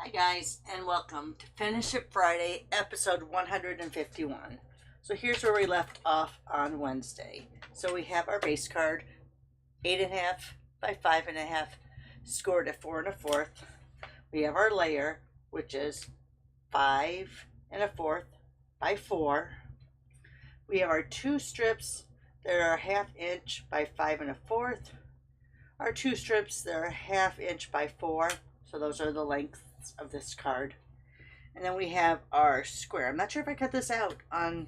Hi guys, and welcome to Finish It Friday, episode 151. So here's where we left off on Wednesday. So we have our base card, 8.5 by 5.5, scored at 4 1/4. We have our layer, which is 5 1/4 by 4. We have our two strips that are 1/2 inch by 5 1/4. Our two strips that are 1/2 inch by 4. So those are the lengths of this card. And then we have our square. I'm not sure if I cut this out on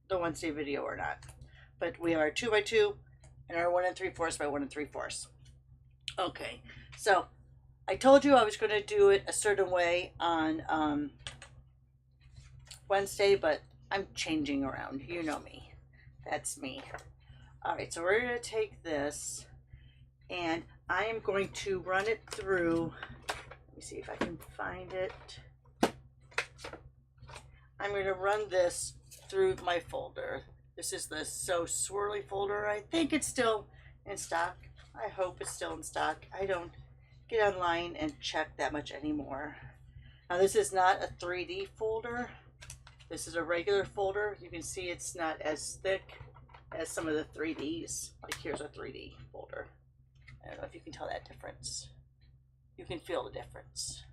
the Wednesday video or not, but we have our 2 by 2 and our 1 3/4 by 1 3/4. Okay, so I told you I was going to do it a certain way on Wednesday, but I'm changing around. You know me. That's me. All right, so we're going to take this and I am going to run it through. Let me see if I can find it. I'm going to run this through my folder. This is the So Swirly folder. I think it's still in stock. I hope it's still in stock. I don't get online and check that much anymore. Now this is not a 3D folder. This is a regular folder. You can see it's not as thick as some of the 3Ds. Like here's a 3D folder. I don't know if you can tell that difference. You can feel the difference.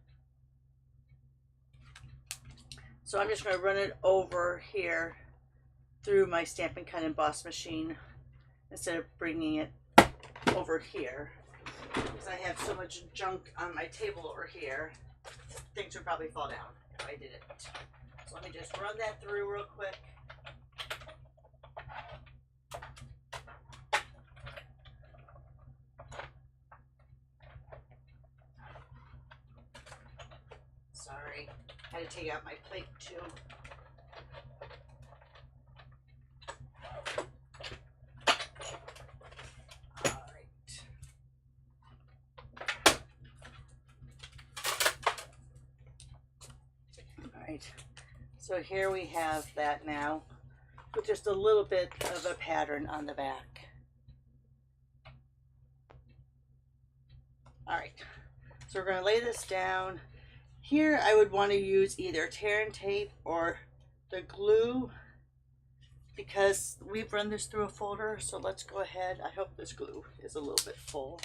So I'm just going to run it over here through my Stampin' Cut Emboss machine instead of bringing it over here, because I have so much junk on my table over here. Things would probably fall down if I did it. So let me just run that through real quick. Sorry, I had to take out my plate too. Alright, so here we have that now with just a little bit of a pattern on the back. Alright, so we're going to lay this down. Here I would want to use either tear and tape or the glue, because we've run this through a folder. So let's go ahead. I hope this glue is a little bit full.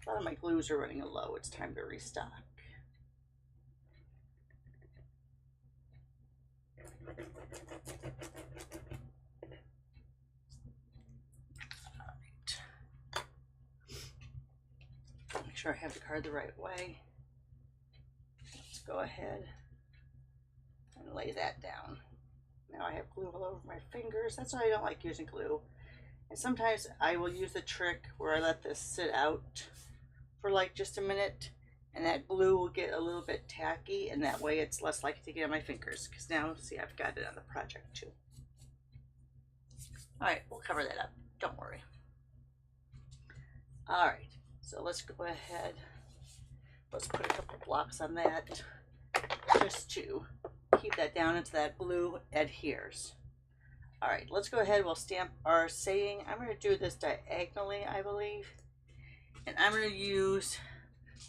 A lot of my glues are running low. It's time to restock. Make sure I have the card the right way. Let's go ahead and lay that down. Now I have glue all over my fingers. That's why I don't like using glue. And sometimes I will use the trick where I let this sit out for like just a minute, and that glue will get a little bit tacky, and that way it's less likely to get on my fingers, because now, see, I've got it on the project too. All right, we'll cover that up. Don't worry. All right, so let's go ahead. Let's put a couple blocks on that just to keep that down until that glue adheres. All right, let's go ahead. We'll stamp our saying. I'm going to do this diagonally, I believe. And I'm going to use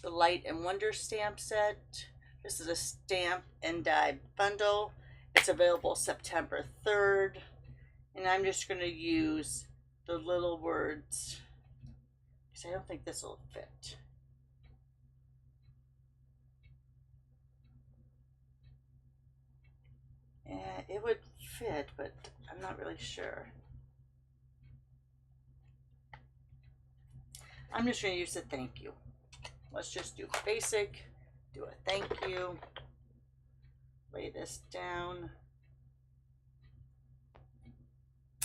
the Light and Wonder stamp set. This is a stamp and die bundle. It's available September 3rd. And I'm just going to use the little words, because I don't think this will fit. Yeah, it would fit, but I'm not really sure. I'm just going to use the thank you. Let's just do basic, do a thank you, lay this down,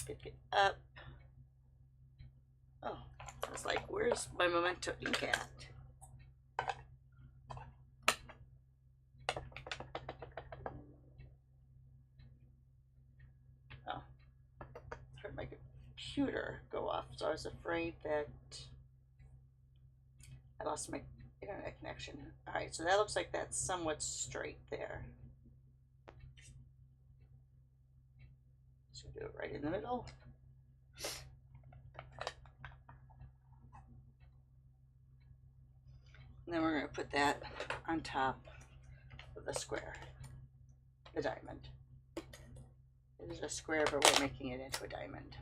pick it up. Oh, it's like, where's my Memento ink at? Oh, I heard my computer go off, so I was afraid that I lost my internet connection. All right, so that looks like that's somewhat straight there. So do it right in the middle. And then we're going to put that on top of the square, the diamond. It is a square, but we're making it into a diamond.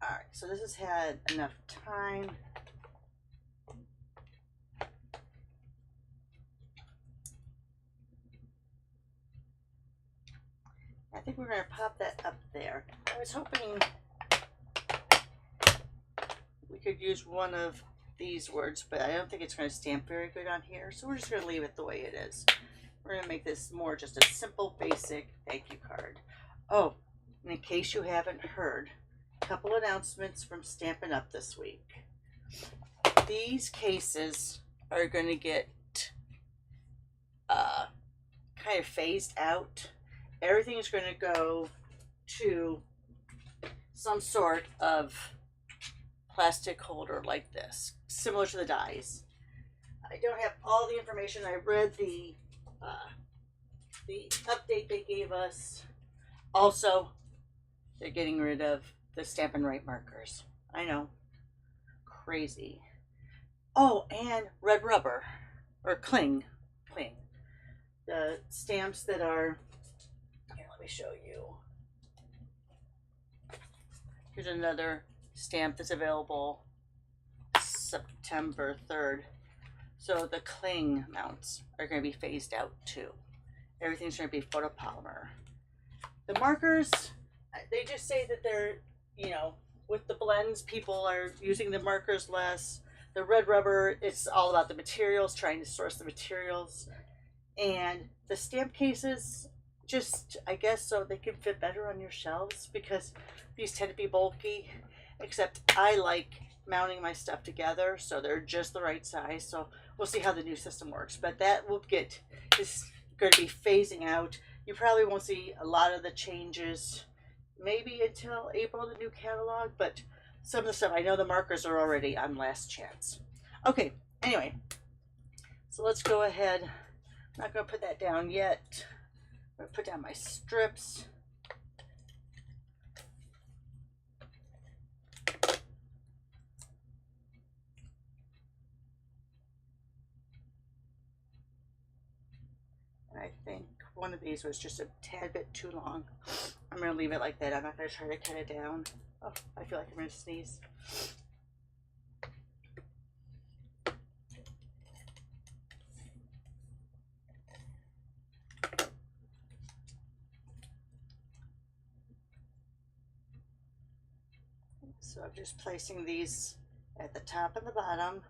All right, so this has had enough time. I think we're going to pop that up there. I was hoping we could use one of these words, but I don't think it's going to stamp very good on here, so we're just going to leave it the way it is. We're going to make this more just a simple, basic thank you card. Oh, and in case you haven't heard, a couple announcements from Stampin' Up! This week. These cases are going to get kind of phased out. Everything is going to go to some sort of plastic holder like this, similar to the dies. I don't have all the information. I read the update they gave us. Also, they're getting rid of the Stampin' Right markers. I know, crazy. Oh, and red rubber or cling. The stamps that are, here, let me show you. Here's another stamp that's available September 3rd. So the cling mounts are going to be phased out too. Everything's going to be photopolymer. The markers, they just say that they're, you know, with the blends, people are using the markers less. The red rubber, it's all about the materials, trying to source the materials. And the stamp cases, just, I guess, so they can fit better on your shelves, because these tend to be bulky, except I like mounting my stuff together, so they're just the right size. So we'll see how the new system works, but that will get, is going to be phasing out. You probably won't see a lot of the changes maybe until April, the new catalog, but some of the stuff, I know the markers are already on last chance. Okay, anyway, so let's go ahead. I'm not going to put that down yet. I'm going to put down my strips. And I think one of these was just a tad bit too long. I'm going to leave it like that. I'm not going to try to cut it down. Oh, I feel like I'm going to sneeze. So I'm just placing these at the top and the bottom.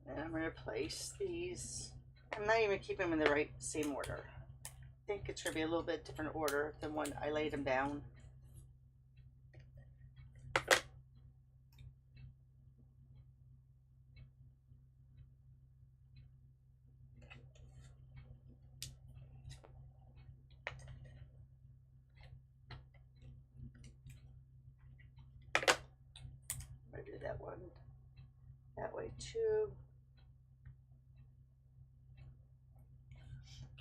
And I'm going to place these. I'm not even keeping them in the right same order. I think it's going to be a little bit different order than when I laid them down. I'm going to do that one that way too.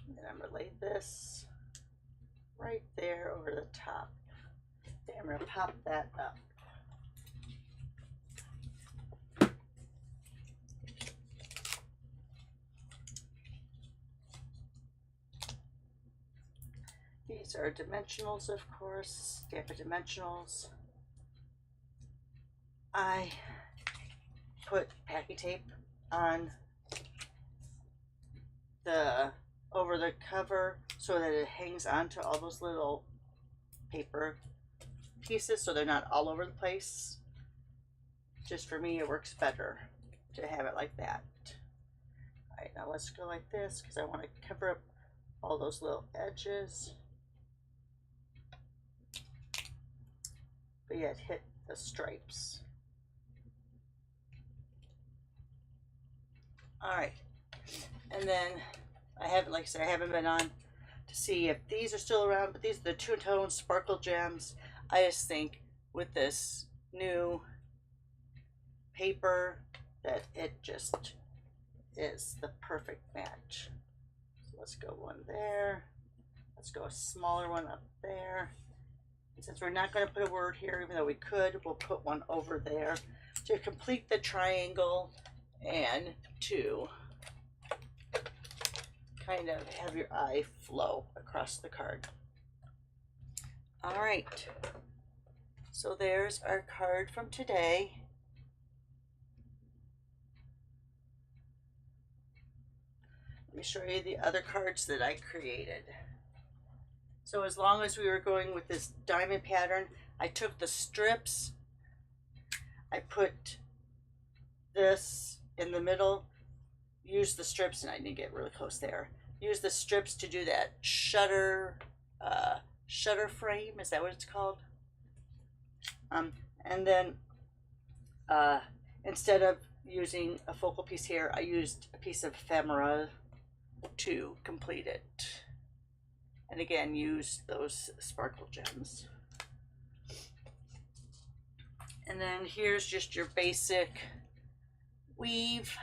And then I'm going to lay this right there over the top. Okay, I'm going to pop that up. These are dimensionals, of course, Stampin' Dimensionals. I put packing tape on the over the cover so that it hangs onto all those little paper pieces so they're not all over the place. Just for me, it works better to have it like that. All right, now let's go like this because I want to cover up all those little edges, but yet hit the stripes. All right, and then I haven't, like I said, I haven't been on to see if these are still around, but these are the two-tone sparkle gems. I just think with this new paper that it just is the perfect match. So let's go one there. Let's go a smaller one up there. Since we're not going to put a word here, even though we could, we'll put one over there to complete the triangle and to kind of have your eye flow across the card. All right, so there's our card from today. Let me show you the other cards that I created. So as long as we were going with this diamond pattern, I took the strips, I put this in the middle, used the strips, and I didn't get really close there. Use the strips to do that shutter frame. Is that what it's called? And then instead of using a focal piece here, I used a piece of ephemera to complete it. And again, use those sparkle gems. And then here's just your basic weave,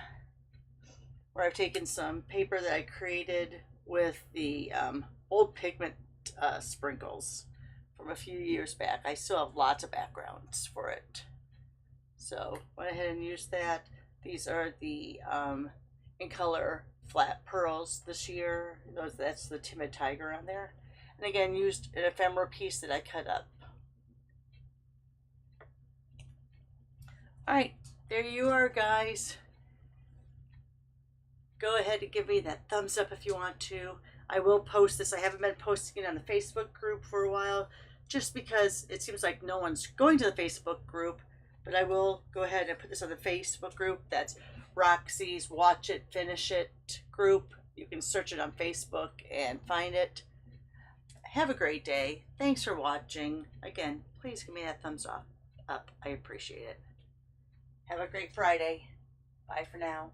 where I've taken some paper that I created with the old pigment sprinkles from a few years back. I still have lots of backgrounds for it. So went ahead and used that. These are the in color flat pearls this year. That's the Timid Tiger on there. And again, used an ephemera piece that I cut up. All right, there you are, guys. Go ahead and give me that thumbs up if you want to. I will post this. I haven't been posting it on the Facebook group for a while, just because it seems like no one's going to the Facebook group, but I will go ahead and put this on the Facebook group. That's Roxy's Watch It, Finish It group. You can search it on Facebook and find it. Have a great day. Thanks for watching. Again, please give me that thumbs up. I appreciate it. Have a great Friday. Bye for now.